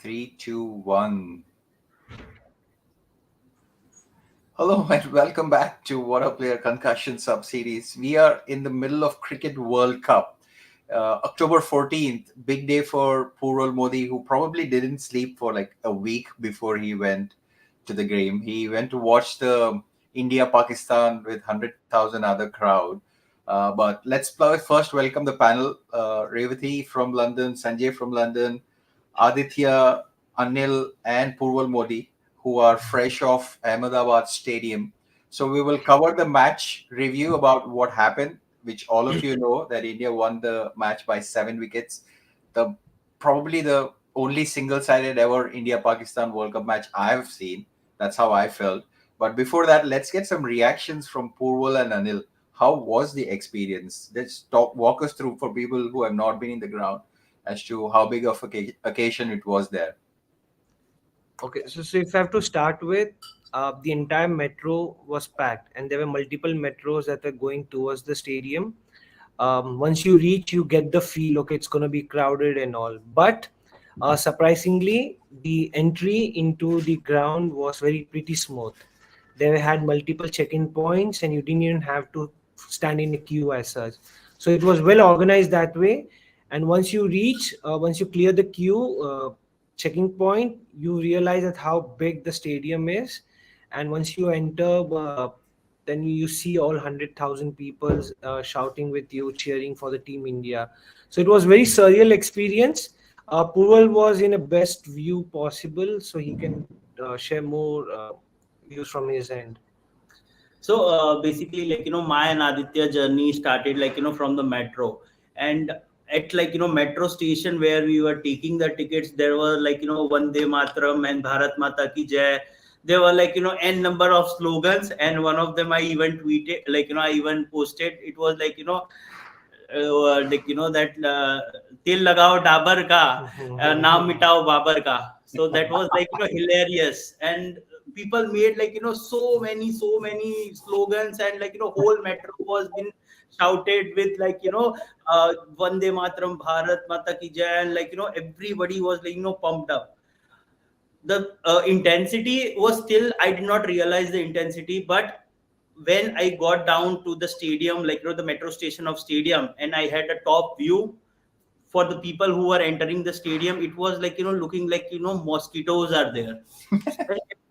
Three, two, one. Hello and welcome back to Water Player Concussion Sub Series. We are in the middle of Cricket World Cup. October 14th, big day for Purul Modi, who probably didn't sleep for like a week before he went to the game. He went to watch the India Pakistan with 100,000 other crowd. But let's first welcome the panel. Revati from London, Sanjay from London, Aditya, Anil, and Purval Modi, who are fresh off Ahmedabad Stadium. So we will cover the match review about what happened, which all of you know that India won the match by 7 wickets. The Probably the only single-sided ever India-Pakistan World Cup match I've seen. That's how I felt. But before that, let's get some reactions from Purval and Anil. How was the experience? Walk us through for people who have not been in the ground as to how big of occasion it was there. Okay, so if I have to start with, the entire metro was packed, and there were multiple metros that were going towards the stadium. Once you reach, you get the feel, okay, it's going to be crowded and all. But surprisingly, the entry into the ground was very pretty smooth. They had multiple check-in points, and you didn't even have to stand in a queue as such. So it was well organized that way. And once you clear the queue, checking point, you realize that how big the stadium is. And once you enter, then you see all 100,000 people shouting with you, cheering for the team India. So it was very surreal experience. Purval was in a best view possible, so he can share more views from his end. So basically, my and Aditya journey started from the metro, and at metro station where we were taking the tickets, there were Vande Mataram and Bharat Mata Ki Jai. There were n number of slogans, and one of them I even tweeted, I even posted. It was that til lagao dabar ka, naam mitao babar ka. So that was hilarious, and people made so many slogans, and whole metro was been shouted with Vande Mataram, Bharat Mata Ki Jai, and everybody was pumped up. The intensity was still, I did not realize the intensity, but when I got down to the stadium, the metro station of stadium, and I had a top view for the people who were entering the stadium, it was looking like mosquitoes are there.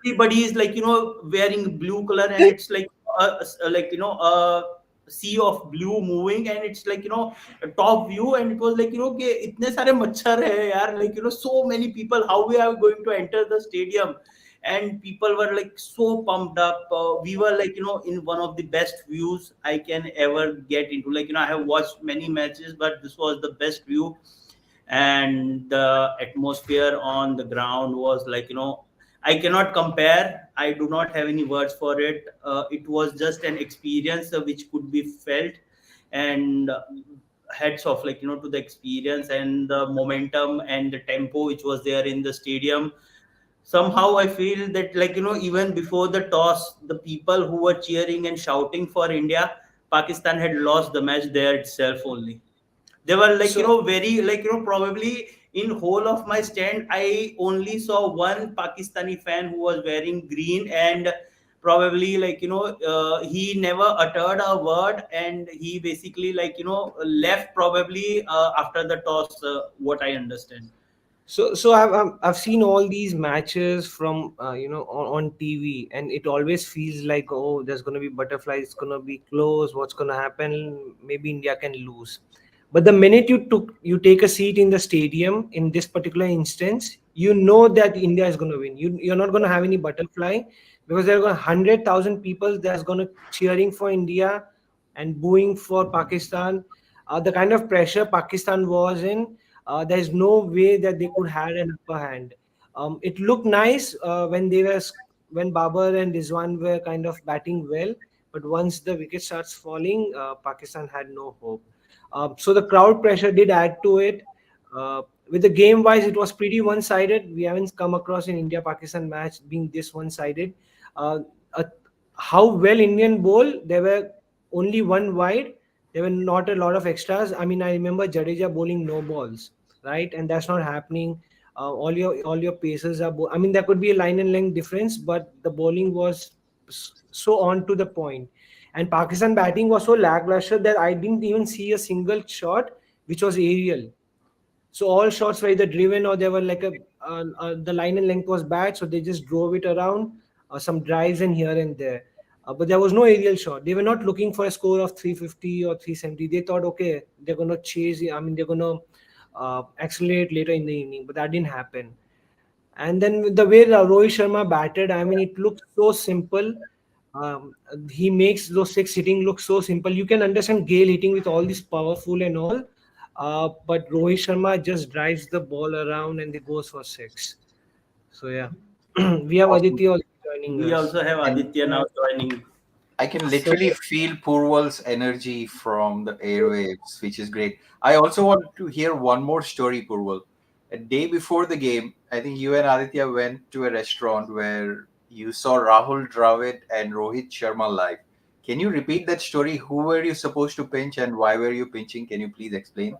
Everybody is wearing blue color, and it's a sea of blue moving, and it's a top view, and it was ke itne sare machhar hai yaar, so many people, how we are going to enter the stadium. And people were so pumped up. We were in one of the best views I can ever get into. I have watched many matches, but this was the best view. And the atmosphere on the ground was I cannot compare. I do not have any words for it. It was just an experience which could be felt. And heads off to the experience and the momentum and the tempo which was there in the stadium. Somehow I feel that even before the toss, the people who were cheering and shouting for India, Pakistan had lost the match there itself only. They were very probably in whole of my stand I only saw one Pakistani fan who was wearing green, and probably he never uttered a word, and he basically left probably after the toss, what I understand. So I've seen all these matches from on TV, and it always feels like, oh, there's gonna be butterflies, it's gonna be close, what's gonna happen? Maybe India can lose. But the minute you take a seat in the stadium, in this particular instance, you know that India is gonna win. You're not gonna have any butterfly, because there are 100,000 people that's gonna cheering for India and booing for Pakistan. The kind of pressure Pakistan was in, there's no way that they could have an upper hand. It looked nice when Babar and Rizwan were kind of batting well, but once the wicket starts falling, Pakistan had no hope. So the crowd pressure did add to it. With the game wise, it was pretty one-sided. We haven't come across an India-Pakistan match being this one-sided. Uh, uh, how well Indian bowl, there were only one wide. There were not a lot of extras. I mean, I remember Jadeja bowling no balls, right? And that's not happening. all your paces are. I mean, there could be a line and length difference, but the bowling was so on to the point. And Pakistan batting was so lackluster that I didn't even see a single shot which was aerial. So all shots were either driven or they were like the line and length was bad, so they just drove it around, some drives and here and there. But there was no aerial shot. They were not looking for a score of 350 or 370. They thought, okay, they're gonna chase. I mean, they're gonna accelerate later in the evening, but that didn't happen. And then the way Rohit Sharma batted, I mean, it looked so simple. Um, he makes those six hitting look so simple. You can understand Gale hitting with all this powerful and all, but Rohit Sharma just drives the ball around and it goes for six. So yeah, we have Awesome. Aditya also joining We us. also have And Aditya now joining. I can So literally feel Purval's energy from the airwaves, which is great. I also want to hear one more story, Purval. A day before the game, I think you and Aditya went to a restaurant where you saw Rahul Dravid and Rohit Sharma live. Can you repeat that story? Who were you supposed to pinch and why were you pinching? Can you please explain?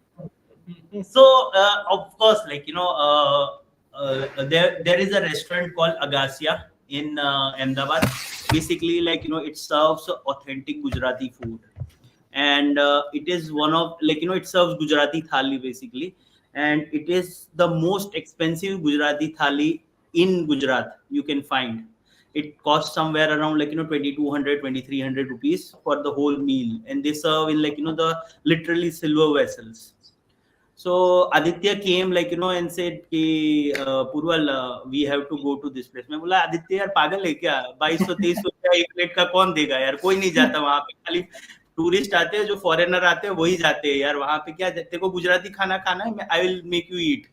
So of course, there is a restaurant called Agasia in Ahmedabad. Basically, it serves authentic Gujarati food, and it is one of, it serves Gujarati thali basically, and it is the most expensive Gujarati thali in Gujarat you can find. It costs somewhere around 2200, 2300 rupees for the whole meal, and they serve in the literally silver vessels. So Aditya came and said कि Purval, we have to go to this place. मैं बोला आदित्य यार पागल है क्या, 2200-2300 रुपया एक plate का कौन देगा यार, कोई नहीं जाता वहां पे, खाली टूरिस्ट आते हैं, जो फॉरेनर आते हैं वही जाते हैं यार वहां पे, क्या तेरे को गुजराती खाना खाना है, I will make you eat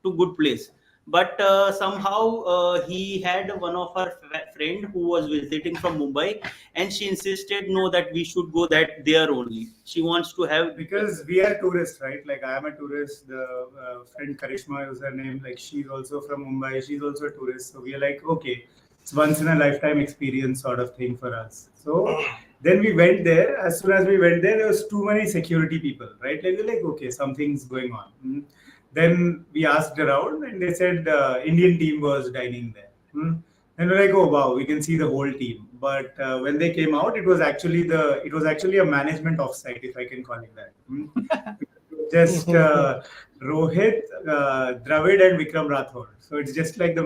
to good place. But somehow he had one of her friend who was visiting from Mumbai, and she insisted no, that we should go that there only. She wants to have, because we are tourists, right? Like I am a tourist. The friend Karishma is her name. Like she's also from Mumbai. She's also a tourist. So we are like, okay, it's once in a lifetime experience sort of thing for us. So then we went there. As soon as we went there was too many security people, right? Like we're like, okay, something's going on. Then we asked around, and they said Indian team was dining there. And we're like, oh wow, we can see the whole team. But when they came out, it was actually a management offsite, if I can call it that. Just Rohit, Dravid, and Vikram Rathod. So it's just like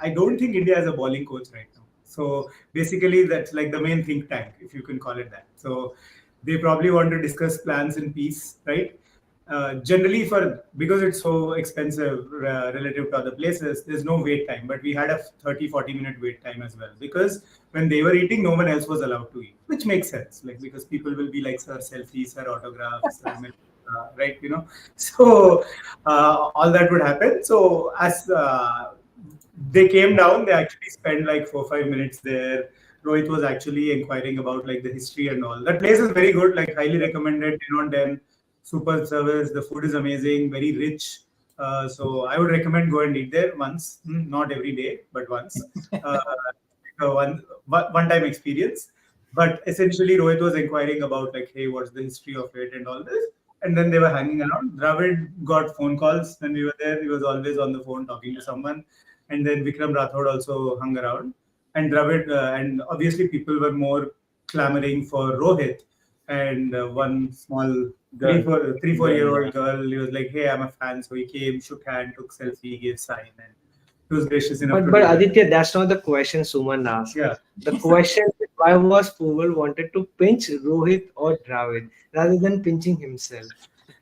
I don't think India has a bowling coach right now. So basically, that's like the main think tank, if you can call it that. So they probably want to discuss plans in peace, right? Generally, because it's so expensive relative to other places, there's no wait time, but we had a 30-40 minute wait time as well, because when they were eating, no one else was allowed to eat, which makes sense, like because people will be like, sir, selfies, sir, autographs, sir, right, so all that would happen. So as they came down, they actually spent like 4-5 minutes there. Rohit was actually inquiring about like the history and all. That place is very good, like highly recommended, 10 on 10. Super service, the food is amazing, very rich. So I would recommend go and eat there once, not every day, but once. One time experience. But essentially, Rohit was inquiring about like, hey, what's the history of it and all this. And then they were hanging around. Dravid got phone calls when we were there. He was always on the phone talking to someone. And then Vikram Rathod also hung around. And Dravid, and obviously people were more clamoring for Rohit. And one small 3-4-year-old girl, he was like, hey, I'm a fan. So he came, shook hand, took selfie, gave sign, and he was gracious enough but do Aditya, that's not the question Suman asked. Yeah. The question is, why was Purval wanted to pinch Rohit or Dravid rather than pinching himself?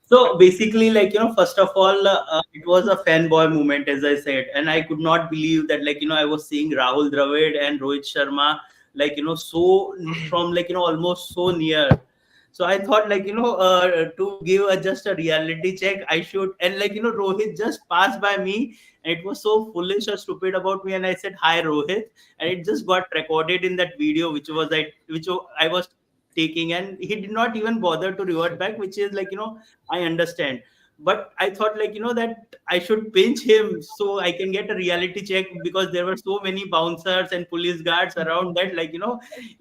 so basically, first of all, it was a fanboy moment, as I said, and I could not believe that, I was seeing Rahul Dravid and Rohit Sharma, so from almost so near. So I thought, to give just a reality check, I should, and Rohit just passed by me, and it was so foolish or stupid about me, and I said hi Rohit, and it just got recorded in that video, which I was taking, and he did not even bother to revert back, which is I understand. But I thought that I should pinch him so I can get a reality check, because there were so many bouncers and police guards around that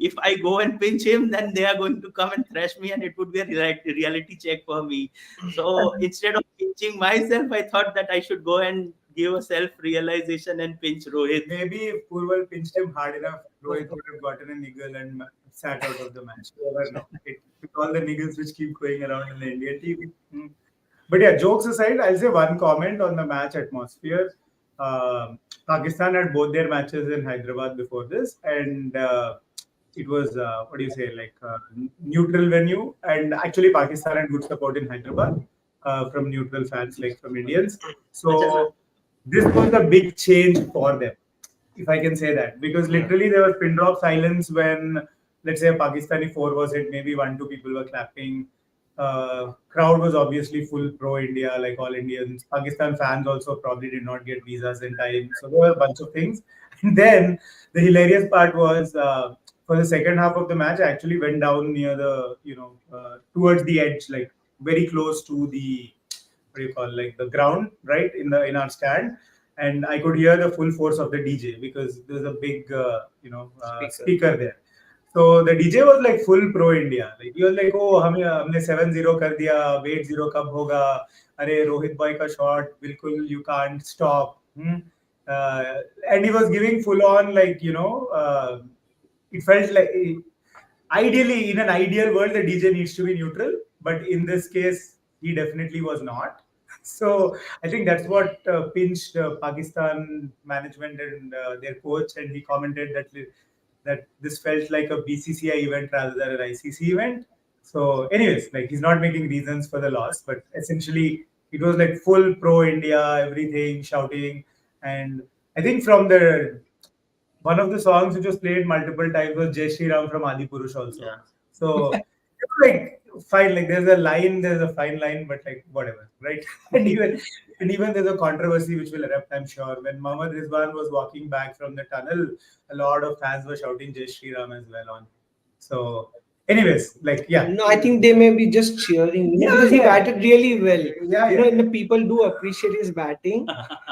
if I go and pinch him, then they are going to come and thrash me, and it would be a reality check for me. So instead of pinching myself, I thought that I should go and gave a self-realization and pinched Rohit. Maybe if Purval pinched him hard enough, Rohit would have gotten a niggle and sat out of the match. You never know. With all the niggles which keep going around in the Indian team. But yeah, jokes aside, I'll say one comment on the match atmosphere. Pakistan had both their matches in Hyderabad before this, and it was what do you say, like neutral venue. And actually, Pakistan had good support in Hyderabad from neutral fans, like from Indians. So this was a big change for them, if I can say that, because literally there was pin drop silence when, let's say, a Pakistani four was hit. Maybe one, two people were clapping. Crowd was obviously full pro India, like all Indians. Pakistan fans also probably did not get visas in time. So there were a bunch of things. And then the hilarious part was for the second half of the match, I actually went down near the, towards the edge, like very close to the, what do you call, like the ground, right, in our stand. And I could hear the full force of the DJ because there's a big, speaker there. So the DJ was like full pro India. Like he was like, "Oh, हमने 7-0 कर दिया, 8-0 कब होगा? अरे Rohit boy का shot, बिल्कुल you can't stop." And he was giving full on, like, it felt like ideally in an ideal world the DJ needs to be neutral, but in this case he definitely was not. So I think that's what pinched Pakistan management and their coach, and he commented that this felt like a BCCI event rather than an ICC event. So, anyways, like he's not making reasons for the loss, but essentially it was like full pro India, everything shouting, and I think from the one of the songs which was played multiple times was Jai Shri Ram from Adi Purush also. Yeah. So like fine, like there's a fine line, but like whatever, right? and even there's a controversy which will erupt, I'm sure. When Mohammad Rizwan was walking back from the tunnel, a lot of fans were shouting Jai Shri Ram as well on. So anyways, like yeah. No, I think they may be just cheering because he batted really well. Yeah, And the people do appreciate his batting,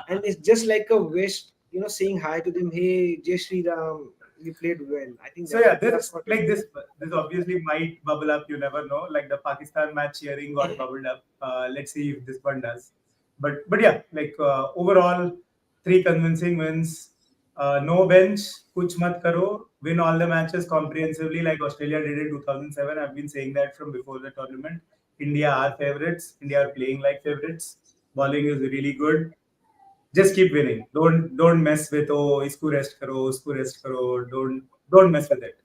and it's just like a wish, saying hi to them. Hey, Jai Shri Ram, you played well. I think so. Yeah, this obviously might bubble up. You never know. Like the Pakistan match cheering got bubbled up. Let's see if this one does. But yeah, like overall, 3 convincing wins. No bench, kuch mat karo. Win all the matches comprehensively, like Australia did in 2007. I've been saying that from before the tournament. India are favorites. India are playing like favorites. Bowling is really good. Just keep winning. Don't mess with isku rest karo. Don't mess with it.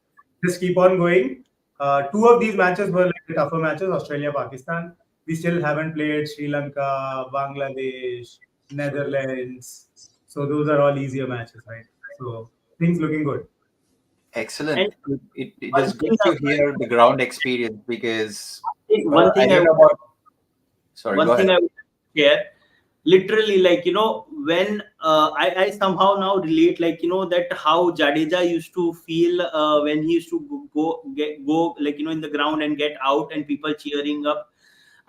Just keep on going. 2 of these matches were like the tougher matches. Australia, Pakistan. We still haven't played Sri Lanka, Bangladesh, Netherlands. So those are all easier matches, right? So things looking good. Excellent. And It one is thing good to I- hear the ground experience because one I thing don't know about. Sorry, one go thing ahead. I would share, literally, like, when I somehow now relate, like, that how Jadeja used to feel when he used to go like, in the ground and get out and people cheering up.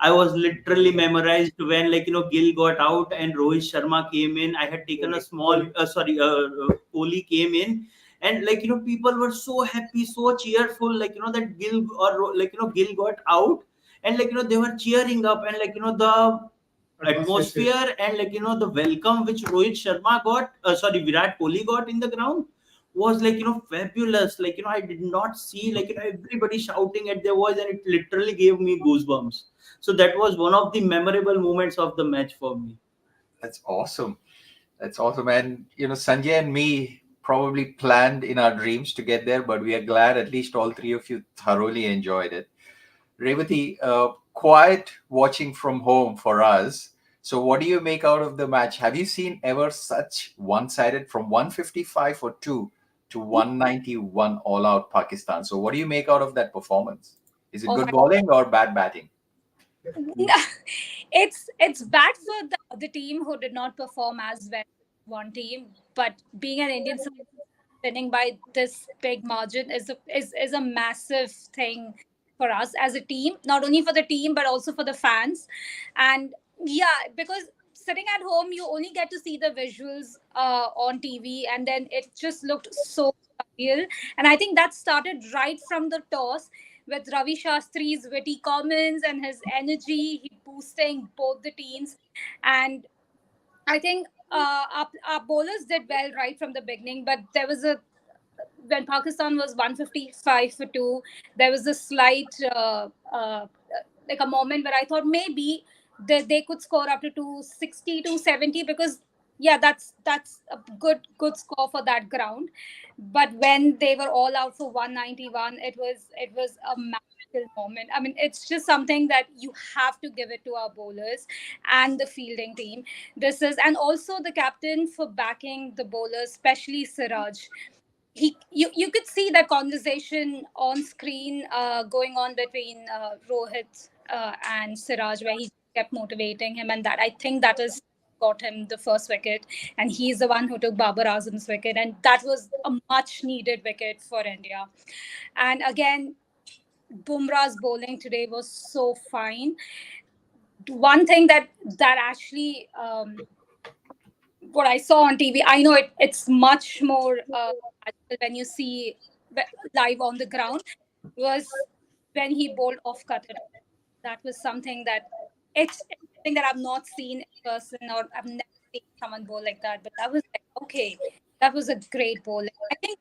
I was literally memorized when, like, Gill got out and Rohit Sharma came in. I had taken a small Kohli came in, and, like, people were so happy, so cheerful, like, that Gill, or like, Gill got out, and, like, they were cheering up, and, like, the atmosphere and, like, the welcome which Rohit Sharma got, Virat Kohli got in the ground was, like, fabulous. Like, I did not see, like, everybody shouting at their voice, and it literally gave me goosebumps. So that was one of the memorable moments of the match for me. That's awesome. That's awesome. And, Sanjay and me probably planned in our dreams to get there, but we are glad at least all 3 of you thoroughly enjoyed it. Revati, quiet watching from home for us. So, what do you make out of the match? Have you seen ever such one-sided from 155 for 2 to 191 all-out Pakistan? So, what do you make out of that performance? Is it Oh good my, bowling or bad batting? it's bad for the team who did not perform as well as one team, but being an Indian side winning by this big margin is a massive thing for us as a team, not only for the team but also for the fans. And yeah, because sitting at home you only get to see the visuals on TV, and then it just looked so real. And I think that started right from the toss with Ravi Shastri's witty comments and his energy, he boosting both the teams. And I think our bowlers did well right from the beginning, but there was a when Pakistan was 155 for two, there was a slight like a moment where I thought maybe they could score up to 260, 270 because yeah, that's a good score for that ground. But when they were all out for 191, it was a magical moment. I mean, it's just something that you have to give it to our bowlers and the fielding team. This is and also the captain for backing the bowlers, especially Siraj. You could see that conversation on screen going on between Rohit and Siraj, where he kept motivating him, and that I think that is got him the first wicket, and he's the one who took Babar Azam's wicket, and that was a much needed wicket for India. And again, Bumrah's bowling today was so fine. One thing that actually what I saw on TV, I know it's much more magical when you see live on the ground, was when he bowled off cutter. That was something that it's something that I've not seen in person, or I've never seen someone bowl like that. But that was like, okay, that was a great bowling. I think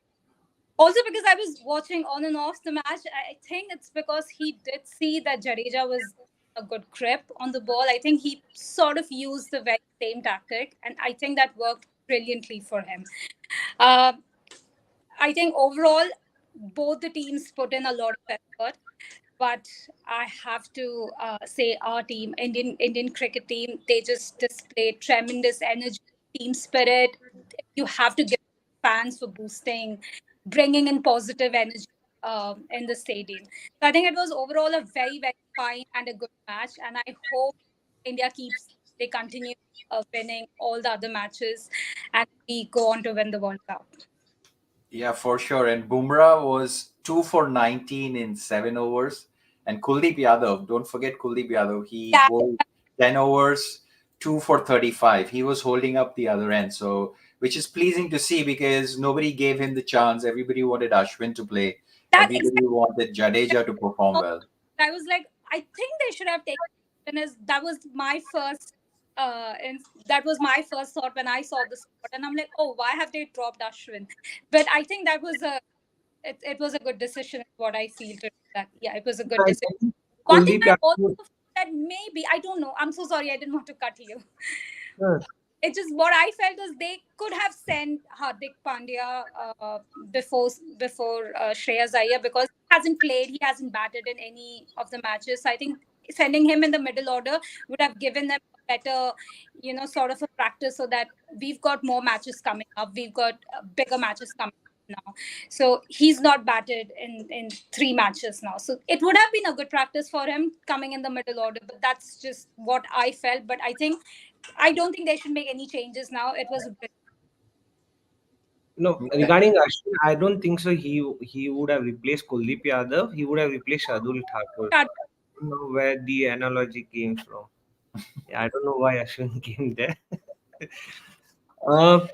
also because I was watching on and off the match, I think it's because he did see that Jadeja was a good grip on the ball. I think he sort of used the very same tactic, and I think that worked brilliantly for him. Uh, I think overall, both the teams put in a lot of effort, but I have to say our team, Indian cricket team, they just displayed tremendous energy, team spirit. You have to give fans for boosting, bringing in positive energy in the stadium. So I think it was overall a very very fine and a good match, and I hope India keeps they continue winning all the other matches, and we go on to win the World Cup. Yeah, for sure. And Bumrah was 2 for 19 in 7 overs. And Kuldeep Yadav, don't forget Kuldeep Yadav, he Yeah, bowled 10 overs, 2 for 35. He was holding up the other end. So, which is pleasing to see because nobody gave him the chance. Everybody wanted Ashwin to play, that everybody wanted Jadeja to perform well. I was like, I think they should have taken as that was my first and that was my first thought when I saw the spot, and I'm like, oh, why have they dropped Ashwin? But I think that was it was a good decision. Is what I feel today. That yeah, it was a good I decision. think One thing Kuldeep I also Yadav. feel that maybe I don't know. I'm so sorry. I didn't want to cut you. Sure. It's just what I felt is they could have sent Hardik Pandya before Shreyas Iyer because he hasn't played, he hasn't batted in any of the matches. So I think sending him in the middle order would have given them a better, sort of a practice so that we've got more matches coming up. We've got bigger matches coming up now. So he's not batted in 3 matches now. So it would have been a good practice for him coming in the middle order. But that's just what I felt. But I don't think they should make any changes now. It was No, Yeah. regarding Ashwin, I don't think so. He would have replaced Kuldeep Yadav. He would have replaced Shardul Thakur. bad. I don't know where the analogy came from. Yeah, I don't know why Ashwin came there. Uh,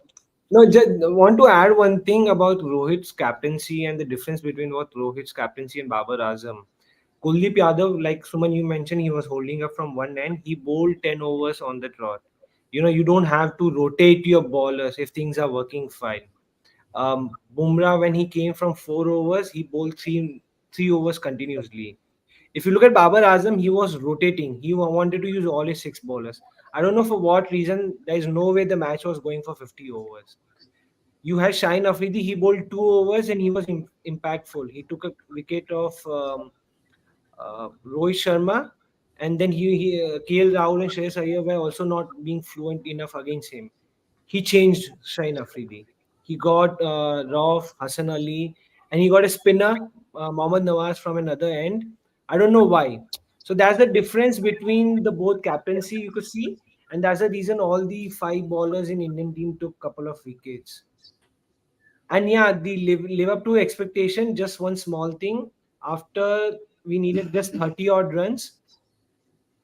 no, just want to add one thing about Rohit's captaincy and the difference between what Rohit's captaincy and Babar Azam. Kuldeep Yadav, like Suman, you mentioned, he was holding up from one end. He bowled 10 overs on the trot. You don't have to rotate your bowlers if things are working fine. Bumrah, when he came from 4 overs, he bowled three overs continuously. If you look at Babar Azam, he was rotating. He wanted to use all his 6 bowlers. I don't know for what reason. There is no way the match was going for 50 overs. You had Shine Afridi. He bowled 2 overs and he was impactful. He took a wicket of Rohit Sharma, and then KL Rahul and Shreyas Iyer were also not being fluent enough against him. He changed Shine Afridi. He got Rauf, Hassan Ali, and he got a spinner, Mohammad Nawaz from another end. I don't know why. So that's the difference between the both captaincy you could see, and that's the reason all the 5 bowlers in Indian team took couple of wickets. And yeah, the live up to expectation. Just one small thing. After we needed just 30 odd runs,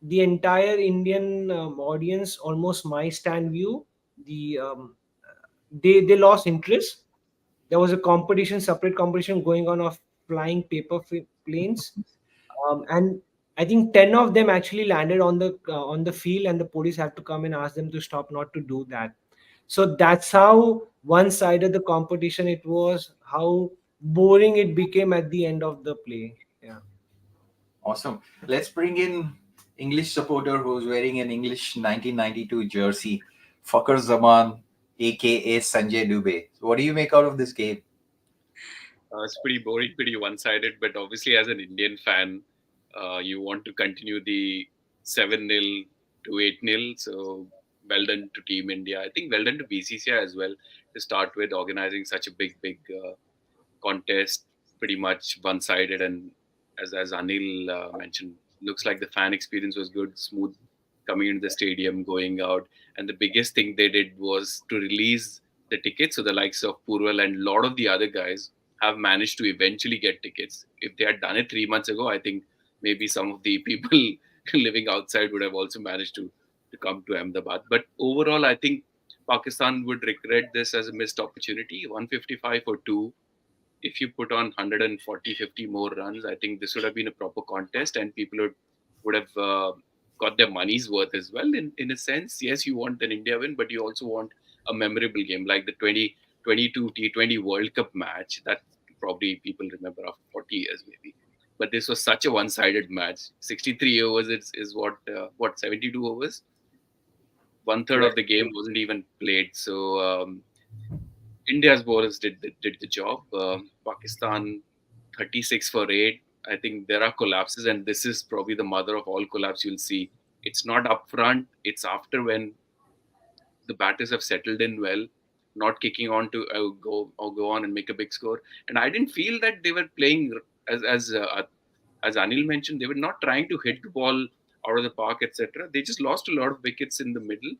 the entire Indian audience, almost my stand view, they lost interest. There was a separate competition going on of flying paper planes, and I think 10 of them actually landed on the field, and the police have to come and ask them to stop, not to do that. So that's how one-sided the competition it was, how boring it became at the end of the play. Yeah. Awesome. Let's bring in English supporter who's wearing an English 1992 jersey, Fakhr Zaman, aka Sanjay Dubey. So what do you make out of this game? It's pretty boring, pretty one-sided. But obviously, as an Indian fan, you want to continue the 7-0 to 8-0. So well done to Team India. I think well done to BCCI as well to start with organizing such a big contest, pretty much one-sided. And as Anil mentioned, looks like the fan experience was good, smooth coming into the stadium, going out. And the biggest thing they did was to release the tickets. So the likes of Purval and a lot of the other guys have managed to eventually get tickets. If they had done it 3 months ago, I think maybe some of the people living outside would have also managed to come to Ahmedabad. But overall, I think Pakistan would regret this as a missed opportunity. 155 for two. If you put on 140, 50 more runs, I think this would have been a proper contest, and people would have got their money's worth as well. In a sense, yes, you want an India win, but you also want a memorable game like the 2022 T20 World Cup match that probably people remember after 40 years maybe. But this was such a one-sided match. 63 overs is what 72 overs. One third of the game wasn't even played. So India's bowlers did the job. Pakistan 36 for 8. I think there are collapses, and this is probably the mother of all collapse you'll see. It's not up front, it's after when the batters have settled in well, not kicking on to go on and make a big score. And I didn't feel that they were playing as Anil mentioned, they were not trying to hit the ball out of the park, etc. They just lost a lot of wickets in the middle.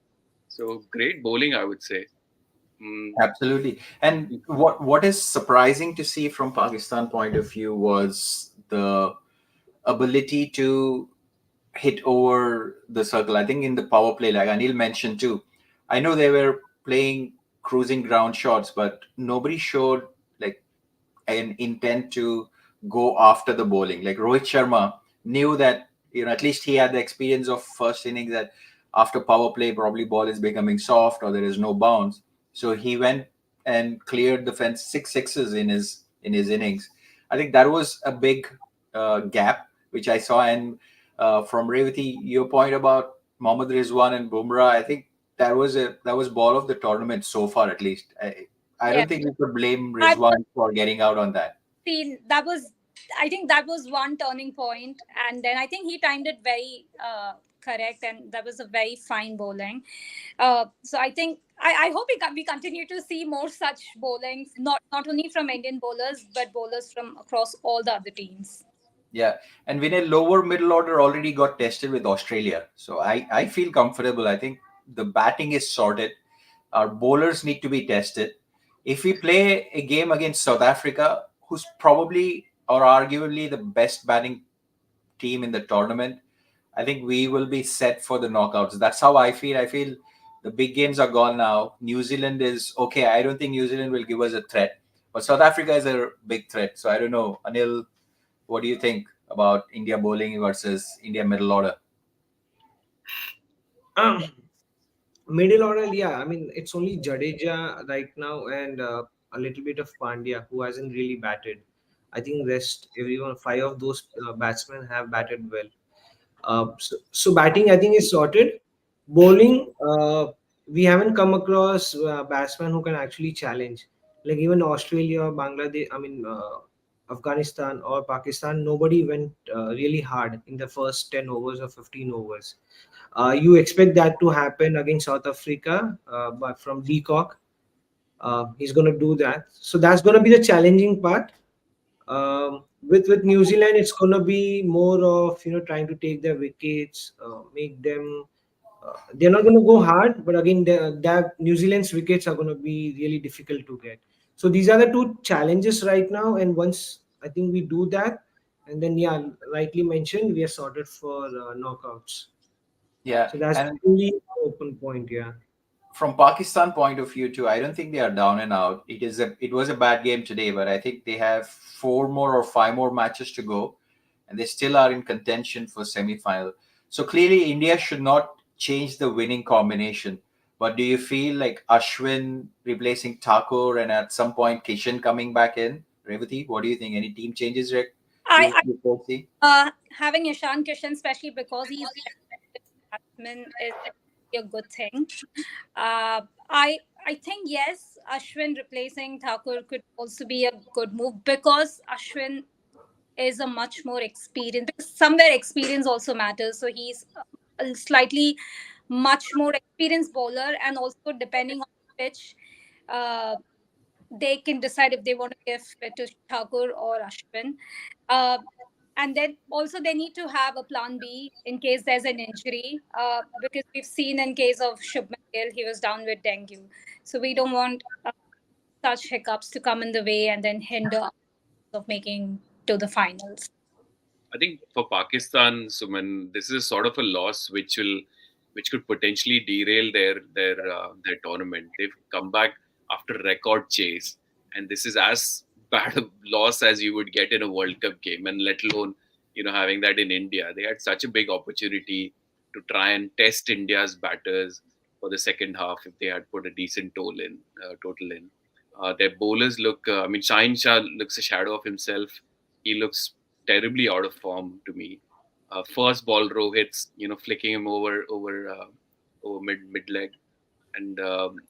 So great bowling, I would say. Absolutely. And what is surprising to see from Pakistan point of view was the ability to hit over the circle. I think in the power play, like Anil mentioned too, I know they were playing cruising ground shots, but nobody showed like an intent to go after the bowling. Like Rohit Sharma knew that, at least he had the experience of first innings that after power play, probably ball is becoming soft or there is no bounce. So he went and cleared the fence, six sixes in his innings. I think that was a big gap which I saw. And from Revati, your point about Mohammad Rizwan and Bumrah, I think that was ball of the tournament so far, at least. I Yeah. don't think we could blame I Rizwan for getting out on that. seen that was I think that was one turning point, and then I think he timed it very correct, and that was a very fine bowling. So I think I hope we continue to see more such bowlings, not only from Indian bowlers but bowlers from across all the other teams. Yeah, and Vinay, lower middle order already got tested with Australia, so I feel comfortable. I think the batting is sorted. Our bowlers need to be tested. If we play a game against South Africa, who's probably or arguably the best batting team in the tournament, I think we will be set for the knockouts. That's how I feel. I feel the big games are gone now. New Zealand is okay. I don't think New Zealand will give us a threat, but South Africa is a big threat. So I don't know, Anil, what do you think about India bowling versus India middle order? Um, Middle order, yeah. I mean, it's only Jadeja right now and a little bit of Pandya who hasn't really batted. I think rest everyone, five of those batsmen have batted well. So batting, I think, is sorted. Bowling, we haven't come across batsmen who can actually challenge. Like even Australia or Bangladesh, I mean, Afghanistan or Pakistan, nobody went really hard in the first 10 overs or 15 overs. You expect that to happen against South Africa, but from Decock, he's going to do that. So that's going to be the challenging part. With New Zealand, it's going to be more of trying to take their wickets, make them. They're not going to go hard, but again, that New Zealand's wickets are going to be really difficult to get. So these are the two challenges right now. And once I think we do that, and then yeah, rightly mentioned, we are sorted for knockouts. Yeah, So that's the and only open point. Yeah. from Pakistan point of view too, I don't think they are down and out. It was a bad game today, but I think they have four more or five more matches to go, and they still are in contention for semi-final. So clearly, India should not change the winning combination. But do you feel like Ashwin replacing Thakur and at some point Kishan coming back in? Revati, what do you think? Any team changes, Rick? You foresee? Having Ishan Kishan, especially because he's batsman, is a good thing. I think yes, Ashwin replacing Thakur could also be a good move because Ashwin is a much more experienced. Because somewhere experience also matters. So he's a slightly much more experienced bowler, and also depending on the pitch, uh, they can decide if they want to give it to Thakur or Ashwin. Uh, and then also they need to have a plan B in case there's an injury, because we've seen in case of Shubman Gill, he was down with dengue. So we don't want such hiccups to come in the way and then hinder us of making to the finals. I think for Pakistan, Suman, this is sort of a loss which could potentially derail their tournament. They've come back after record chase, and this is as bad a loss as you would get in a World Cup game, and let alone having that in India. They had such a big opportunity to try and test India's batters for the second half if they had put a decent total in. Their bowlers look. I mean, Shaheen Shah looks a shadow of himself. He looks terribly out of form to me. First ball Rohit's, flicking him over mid leg, and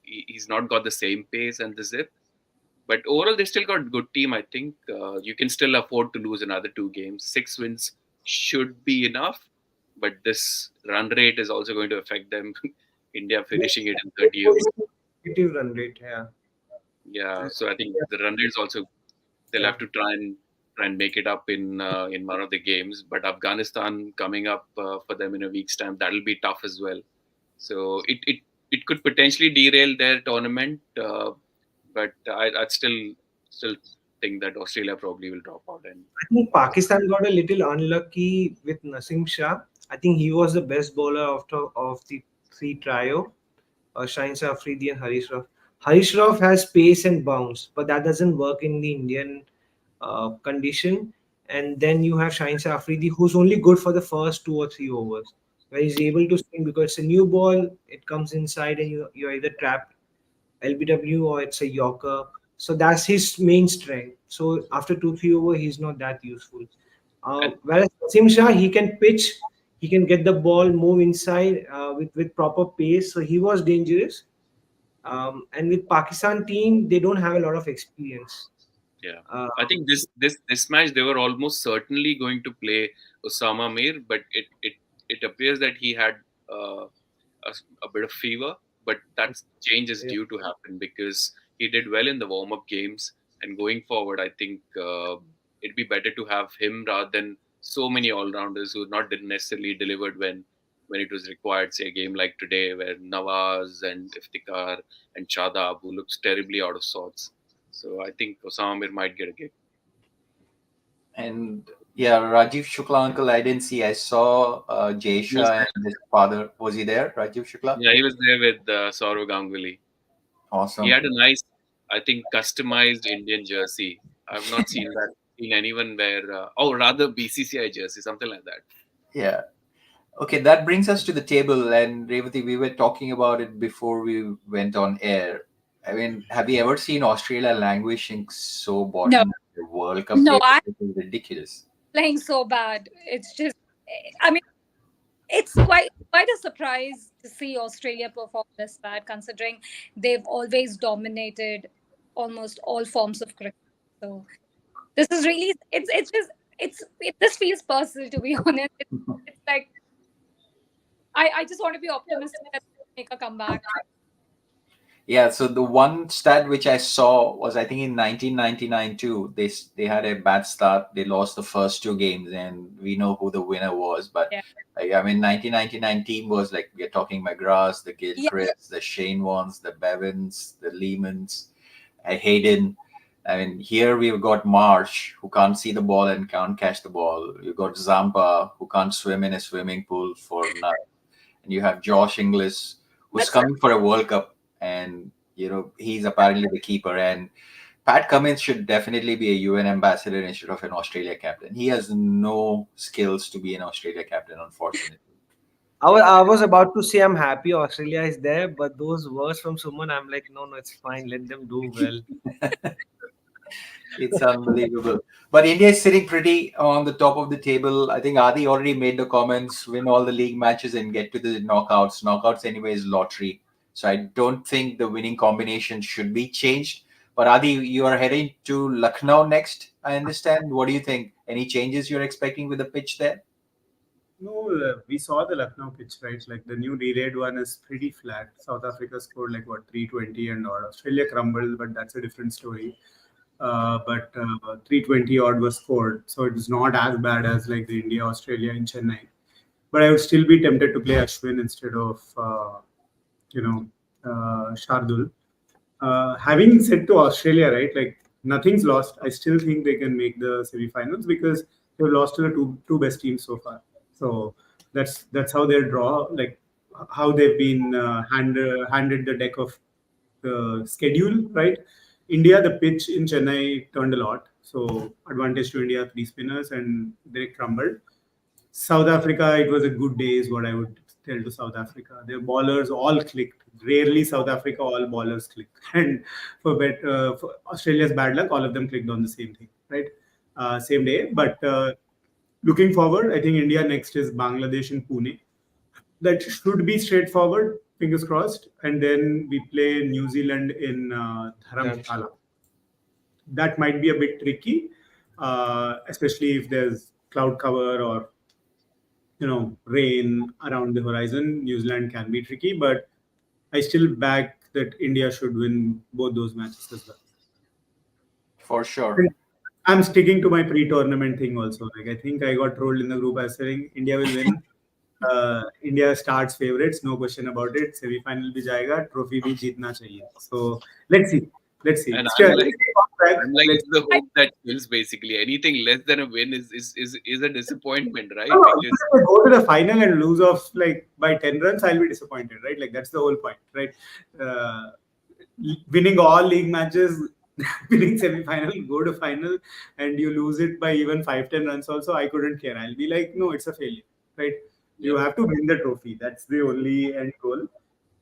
he's not got the same pace and the zip. But overall, they still got good team. I think you can still afford to lose another 2 games. 6 wins should be enough, but this run rate is also going to affect them. India finishing it in 30 overs. Negative run rate, yeah. Yeah, so I think the run rate is also they'll have to try and make it up in one of the games. But Afghanistan coming up for them in a week's time, that'll be tough as well. So it could potentially derail their tournament. But I'd still think that Australia probably will drop out. And I think Pakistan got a little unlucky with Nasim Shah. I think he was the best bowler of the 3 trio. Shaheen Shah Afridi and Harish Rauf. Harish Rauf has pace and bounce, but that doesn't work in the Indian condition. And then you have Shaheen Shah Afridi, who's only good for the first 2 or 3 overs, where he's able to swing because it's a new ball, it comes inside, and you're either trapped LBW or it's a Yorker. So that's his main strength. So after 2-3 over, he's not that useful. Whereas Nasim Shah, he can pitch, he can get the ball, move inside with proper pace. So he was dangerous. And with Pakistan team, they don't have a lot of experience. yeah, I think this match they were almost certainly going to play Osama Mir, but it appears that he had a bit of fever, but that change is due to happen because he did well in the warm-up games, and going forward, I think it'd be better to have him rather than so many all-rounders who not necessarily delivered when it was required. Say a game like today where Nawaz and Iftikhar and Shadab, who looks terribly out of sorts. So I think Osama Mir might get a gig. And yeah, Rajiv Shukla uncle, I didn't see. I saw Jay Shah and his father. Was he there, Rajiv Shukla? Yeah, he was there with Saurav Ganguly. Awesome. He had a nice, I think, customized Indian jersey. I've not seen anyone wear, rather BCCI jersey, something like that. Yeah. Okay, that brings us to the table. And Revati, we were talking about it before we went on air. I mean, have you ever seen Australia languishing so bottom No. of the World Cup? No, It is ridiculous. Playing so bad. It's just, I mean, it's quite a surprise to see Australia perform this bad, considering they've always dominated almost all forms of cricket. So this is really this feels personal, to be honest. It's like I just want to be optimistic that they make a comeback. Yeah, so the one stat which I saw was I think in 1999 too. They had a bad start. They lost the first 2 games, and we know who the winner was. But Yeah. I mean, 1999 team was like we're talking McGrath, the Gilchrist, Yeah. the Shane Warnes, the Bevins, the Lehmans, Hayden. I mean, here we've got Marsh who can't see the ball and can't catch the ball. You've got Zampa who can't swim in a swimming pool for night, and you have Josh Inglis who's That's coming for a World Cup, and he's apparently the keeper. And Pat Cummins should definitely be a UN ambassador instead of an Australia captain. He has no skills to be an Australia captain, unfortunately. I was about to say I'm happy Australia is there, but those words from Suman, I'm like, no, it's fine. Let them do well. It's unbelievable. But India is sitting pretty on the top of the table. I think Adi already made the comments, win all the league matches and get to the knockouts. Knockouts, anyway, is lottery. So I don't think the winning combination should be changed. But Adi, you are heading to Lucknow next, I understand. What do you think? Any changes you're expecting with the pitch there? No, we saw the Lucknow pitch, right? Like the new relayed one is pretty flat. South Africa scored like what 320 and odd. Australia crumbled, but that's a different story. But 320 odd was scored, so it was not as bad as like the India Australia in Chennai. But I would still be tempted to play Ashwin instead of Shardul. Having said to Australia, right, like nothing's lost. I still think they can make the semi-finals because they've lost to the two best teams so far. So that's how they draw, like how they've been handed the deck of the schedule, right? India, the pitch in Chennai turned a lot, so advantage to India, three spinners, and they crumbled. South Africa, it was a good day, is what I would tell to South Africa. Their ballers all clicked. Rarely South Africa, all ballers click. And for Australia's bad luck, all of them clicked on the same thing, right? Same day. But looking forward, I think India next is Bangladesh in Pune. That should be straightforward, fingers crossed. And then we play New Zealand in Dharamshala. That might be a bit tricky, especially if there's cloud cover or rain around the horizon. New Zealand can be tricky, but I still back that India should win both those matches as well. For sure. I'm sticking to my pre-tournament thing also. Like I think I got trolled in the group as saying India will win. India starts favorites, no question about it. Semi-final bhi jayega, trophy bhi jeetna chahiye. So let's see. And Still, I'm like it's the hope that kills basically. Anything less than a win is a disappointment, right? no, Because if I go to the final and lose off like by 10 runs, I'll be disappointed, right? Like that's the whole point, right? Winning all league matches, winning semi-final, go to final, and you lose it by even 5-10 runs also, I couldn't care. I'll be like, no, it's a failure, right? You have to win the trophy. That's the only end goal.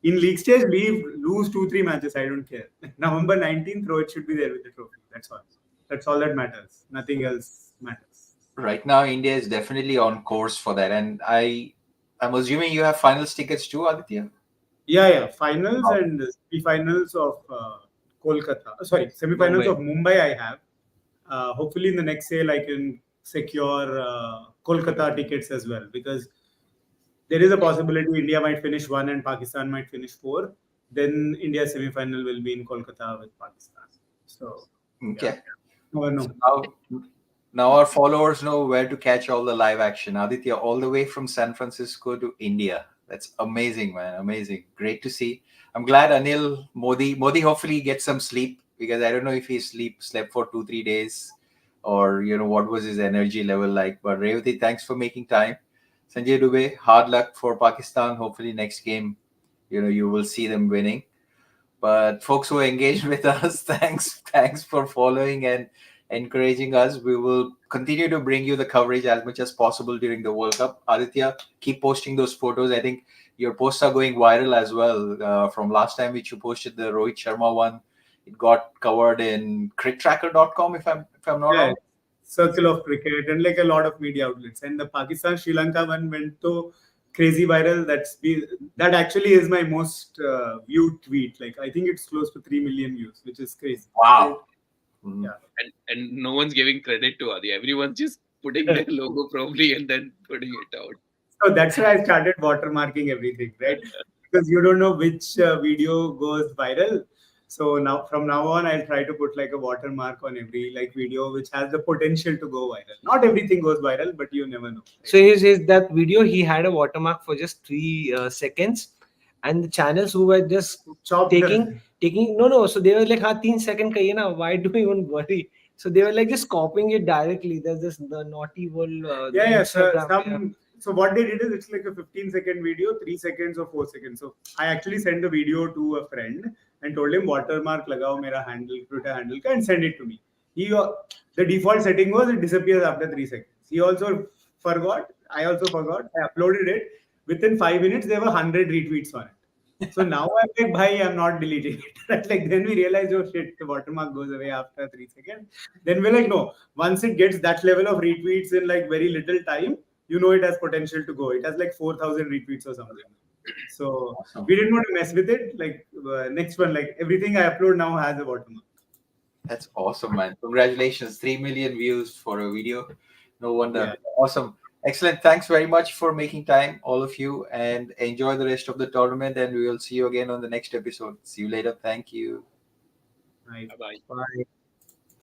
In league stage, lose 2-3 matches. I don't care. November 19th, Rohit should be there with the trophy. That's all. That's all that matters. Nothing else matters. Right now, India is definitely on course for that. And I'm assuming you have finals tickets too, Aditya? Yeah. Finals and semi-finals of Kolkata. Sorry, semi-finals of Mumbai I have. Hopefully in the next sale I can secure Kolkata tickets as well, because there is a possibility India might finish 1 and Pakistan might finish 4. Then India's semi-final will be in Kolkata with Pakistan. So, okay. No. So now our followers know where to catch all the live action. Aditya, all the way from San Francisco to India. That's amazing, man. Amazing. Great to see. I'm glad Anil Modi hopefully gets some sleep, because I don't know if he slept for 2-3 days, or what was his energy level like. But Revati, thanks for making time. Sanjay Dubey, hard luck for Pakistan. Hopefully next game, you will see them winning. But folks who are engaged with us, thanks for following and encouraging us. We will continue to bring you the coverage as much as possible during the World Cup. Aditya, keep posting those photos. I think your posts are going viral as well. From last time which you posted, the Rohit Sharma one, it got covered in cricktracker.com if I'm not wrong. Circle of Cricket and like a lot of media outlets. And the Pakistan Sri Lanka one went to crazy viral. That actually is my most viewed tweet. Like I think it's close to 3 million views, which is crazy. Wow. Yeah. And no one's giving credit to Adi. Everyone's just putting their logo probably and then putting it out. So that's why I started watermarking everything, right? Because you don't know which video goes viral. So now, from now on, I'll try to put like a watermark on every video which has the potential to go viral. Not everything goes viral, but you never know. Right? So his that video, he had a watermark for just 3 seconds, and the channels who were just taking no. So they were like, "Ha, 3 second ka ye na. Why do we even worry?" So they were like just copying it directly. There's this the naughty world. So what they did is it's like a 15-second video, 3 seconds or 4 seconds. So I actually sent the video to a friend and told him watermark lagao mera handle, Twitter handle ka, and send it to me. The default setting was it disappears after 3 seconds. He also forgot. I also forgot. I uploaded it. Within 5 minutes, there were 100 retweets on it. So now I'm like, bhai, I'm not deleting it. Like then we realized, oh shit, the watermark goes away after 3 seconds. Then we're like, no, once it gets that level of retweets in like very little time, you know it has potential to go. It has like 4,000 retweets or something. So Awesome. we didn't want to mess with it. Like next one, like everything I upload now has a watermark. That's awesome, man. Congratulations. 3 million views for a video. No wonder. Yeah. Awesome. Excellent. Thanks very much for making time, all of you, and enjoy the rest of the tournament. And we will see you again on the next episode. See you later. Thank you. Right. Bye bye. Bye.